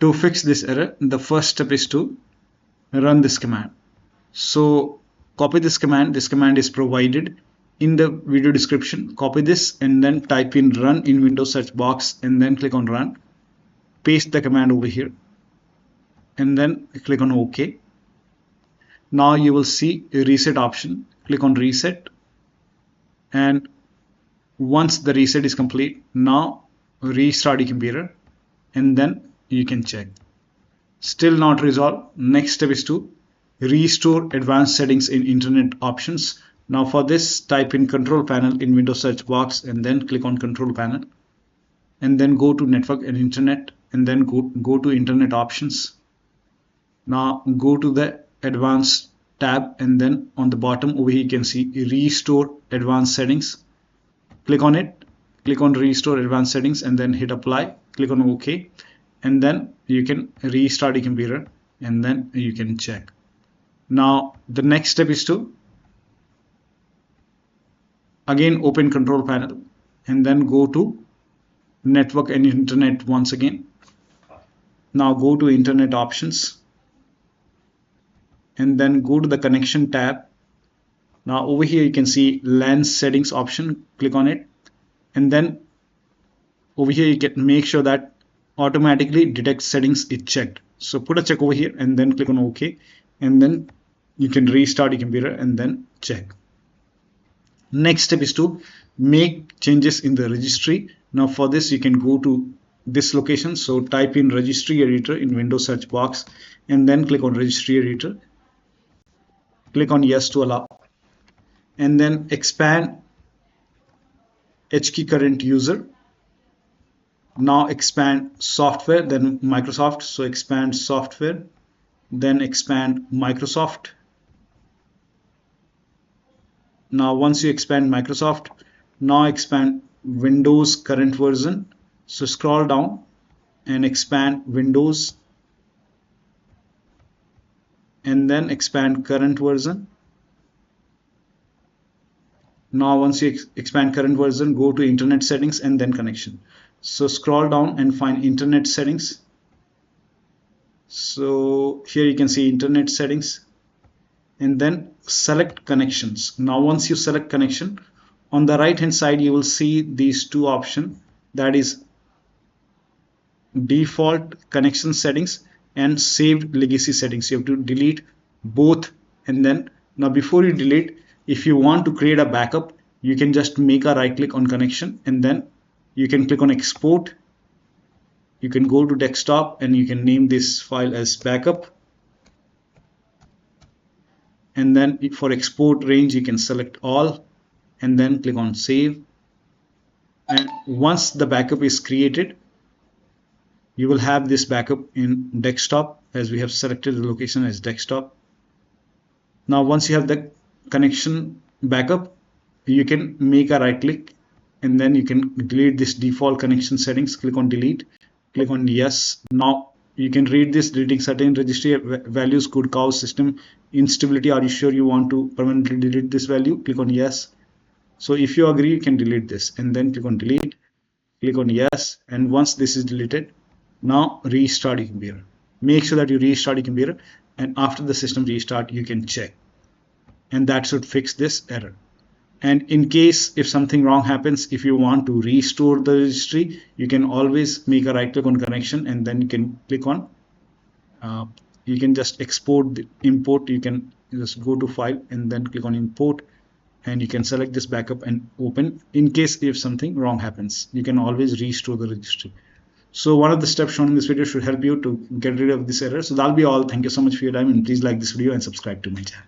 To fix this error, the first step is to run this command. So copy this command. This command is provided in the video description. Copy this and then type in run in Windows search box and then click on run. Paste the command over here and then click on OK. Now you will see a reset option. Click on reset, and once the reset is complete, now restart your computer and then you can check. Still not resolved. Next step is to restore advanced settings in internet options. Now for this, type in control panel in Windows search box and then click on control panel and then go to network and internet and then go to internet options. Now go to the advanced tab and then on the bottom over here you can see restore advanced settings. Click on it, click on restore advanced settings and then hit apply. Click on OK and then you can restart your computer and then you can check. Now the next step is to again open control panel and then go to network and internet once again. Now go to internet options and then go to the connection tab. Now over here you can see LAN settings option. Click on it and then over here you can make sure that automatically detect settings is checked. So put a check over here and then click on OK and then you can restart your computer and then check. Next step is to make changes in the registry. Now for this you can go to this location. So type in registry editor in Windows search box and then click on registry editor. Click on yes to allow and then expand HKey current user. Now expand software, then Microsoft. So expand software, then expand Microsoft. Now once you expand Microsoft, now expand Windows current version. So scroll down and expand Windows and then expand current version. Now once you expand current version, go to internet settings and then connection. So scroll down and find internet settings. So here you can see internet settings and then select connections. Now once you select connection, on the right hand side you will see these two options, that is default connection settings and saved legacy settings. You have to delete both. And then now before you delete, if you want to create a backup, you can just make a right click on connection and then you can click on export. You can go to desktop and you can name this file as backup. And then for export range, you can select all and then click on save. And once the backup is created, you will have this backup in desktop, as we have selected the location as desktop. Now once you have the connection backup, you can make a right click and then you can delete this default connection settings. Click on delete, click on yes. Now you can read this: deleting certain registry values could cause system instability. Are you sure you want to permanently delete this value? Click on yes. So if you agree, you can delete this and then click on delete, click on yes. And once this is deleted, now restart your computer. Make sure that you restart your computer, and after the system restart you can check, and that should fix this error. And in case if something wrong happens, if you want to restore the registry, you can always make a right click on connection and then you can click on you can just export the import. You can just go to file and then click on import and you can select this backup and open. In case if something wrong happens, you can always restore the registry. So one of the steps shown in this video should help you to get rid of this error. So that'll be all. Thank you so much for your time, and please like this video and subscribe to my channel.